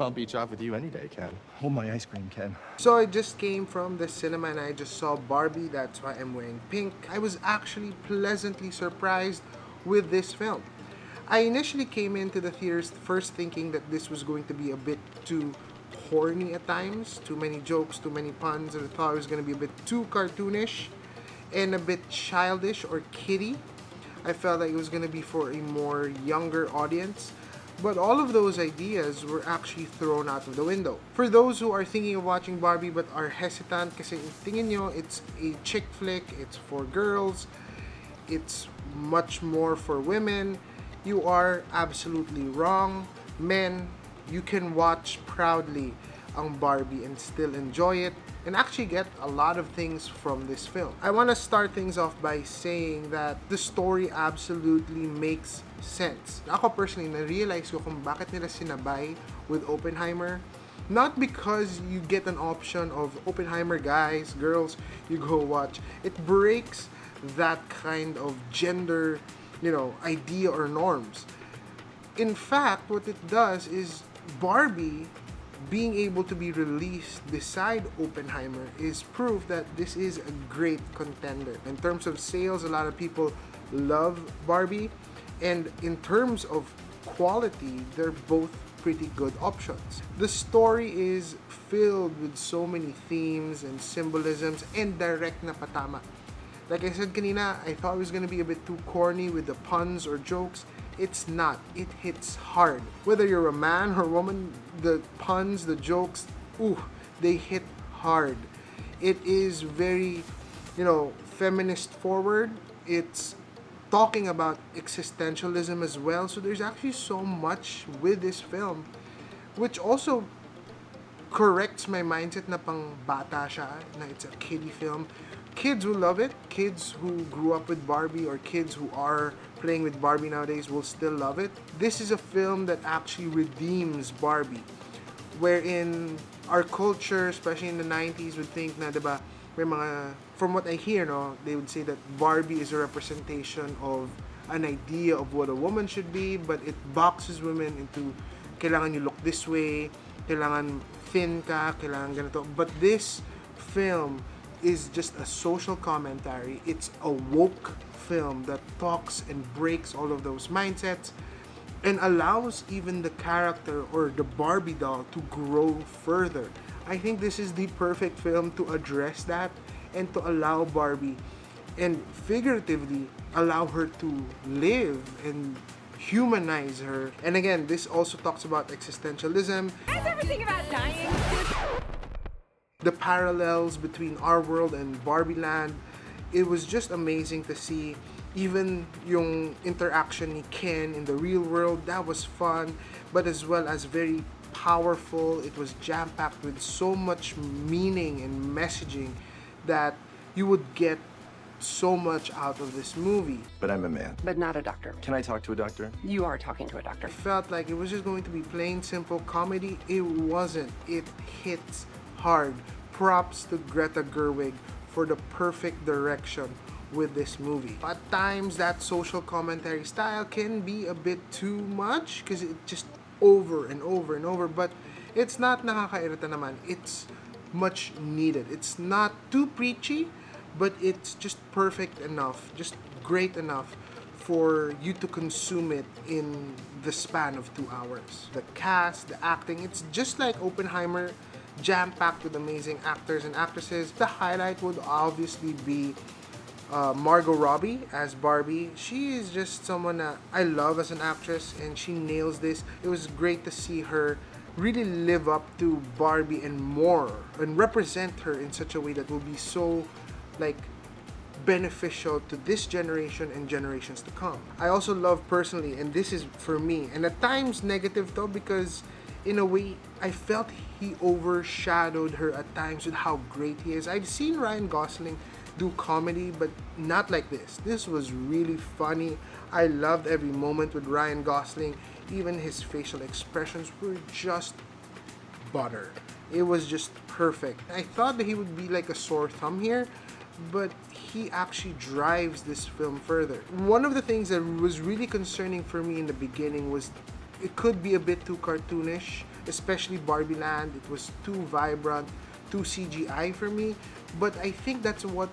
I'll beach off with you any day, Ken. Hold my ice cream, Ken. So I just came from the cinema and I just saw Barbie, that's why I'm wearing pink. I was actually pleasantly surprised with this film. I initially came into the theaters first thinking that this was going to be a bit too corny at times, too many jokes, too many puns, and I thought it was going to be a bit too cartoonish and a bit childish or kiddie. I felt like it was going to be for a more younger audience. But all of those ideas were actually thrown out of the window. For those who are thinking of watching Barbie but are hesitant kasi tingin nyo it's a chick flick, it's for girls, it's much more for women, you are absolutely wrong. Men, you can watch proudly ang Barbie and still enjoy it and actually get a lot of things from this film. I want to start things off by saying that the story absolutely makes sense. Ako personally, na-realize ko kung bakit nila sinabay with Oppenheimer. Not because you get an option of Oppenheimer, guys, girls, you go watch. It breaks that kind of gender, idea or norms. In fact, what it does is Barbie being able to be released beside Oppenheimer is proof that this is a great contender. In terms of sales, a lot of people love Barbie, and in terms of quality, they're both pretty good options. The story is filled with so many themes and symbolisms and direct na patama. Like I said kanina, I thought it was gonna be a bit too corny with the puns or jokes. It's not. It hits hard. Whether you're a man or woman, the puns, the jokes, they hit hard. It is very, feminist forward. It's talking about existentialism as well. So there's actually so much with this film, which also corrects my mindset na pang bata siya, na it's a kiddie film. Kids will love it. Kids who grew up with Barbie or kids who are playing with Barbie nowadays will still love it. This is a film that actually redeems Barbie. Wherein our culture, especially in the 90s, would think na, diba, may mga, from what I hear, no, they would say that Barbie is a representation of an idea of what a woman should be, but it boxes women into, kailangan you look this way, kailangan thin ka, kailangan ganito. But this film is just a social commentary. It's a woke film that talks and breaks all of those mindsets and allows even the character or the Barbie doll to grow further. I think this is the perfect film to address that and to allow Barbie and figuratively allow her to live and humanize her. And again, this also talks about existentialism. Guys ever think about dying? The parallels between our world and Barbie Land. It was just amazing to see. Even yung interaction ni Ken in the real world, that was fun, but as well as very powerful. It was jam-packed with so much meaning and messaging that you would get so much out of this movie. But I'm a man. But not a doctor. Can I talk to a doctor? You are talking to a doctor. I felt like it was just going to be plain simple comedy. It wasn't. It hits hard. Props to Greta Gerwig for the perfect direction with this movie. At times, that social commentary style can be a bit too much because it just over and over and over, but it's not nakakairita naman. It's much needed. It's not too preachy, but it's just perfect enough, just great enough for you to consume it in the span of 2 hours. The cast, the acting, it's just like Oppenheimer, jam-packed with amazing actors and actresses. The highlight would obviously be Margot Robbie as Barbie. She is just someone that I love as an actress and she nails this. It was great to see her really live up to Barbie and more and represent her in such a way that will be so beneficial to this generation and generations to come. I also love personally, and this is for me, and at times negative though, because in a way I felt he overshadowed her at times with how great he is. I've seen Ryan Gosling do comedy, but not like this. This was really funny. I loved every moment with Ryan Gosling. Even his facial expressions were just butter. It was just perfect. I thought that he would be like a sore thumb here, but he actually drives this film further. One of the things that was really concerning for me in the beginning was it could be a bit too cartoonish, especially Barbie Land. It was too vibrant, too CGI for me. But I think that's what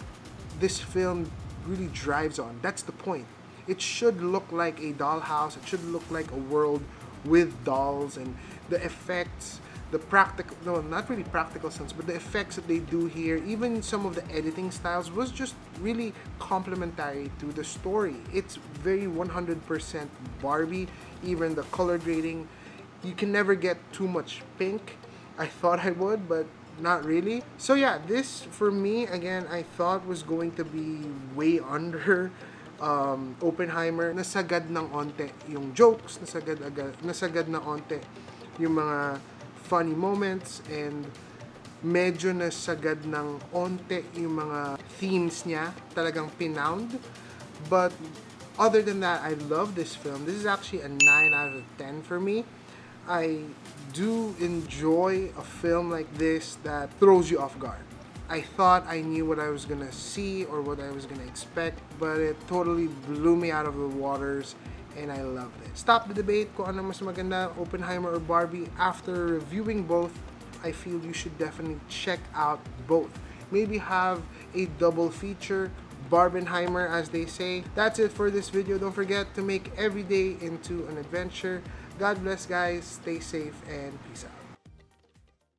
this film really drives on. That's the point. It should look like a dollhouse. It should look like a world with dolls, and the effects, the practical, no, not really practical sense, but the effects that they do here, even some of the editing styles was just really complementary to the story. It's very 100% Barbie. Even the color grading, you can never get too much pink. I thought I would, but not really. So yeah, this for me, again, I thought was going to be way under Oppenheimer. Nasagad ng onte yung jokes, nasagad na onte yung mga funny moments, and medyo nasagad ng onte yung mga themes niya, talagang pinound. But other than that, I love this film. This is actually a 9 out of 10 for me. I do enjoy a film like this that throws you off guard. I thought I knew what I was gonna see or what I was gonna expect, but it totally blew me out of the waters, and I loved it. Stop the debate kung ano mas maganda, Oppenheimer or Barbie. After reviewing both, I feel you should definitely check out both. Maybe have a double feature, Barbenheimer as they say. That's it for this video. Don't forget to make every day into an adventure. God bless, guys. Stay safe and peace out.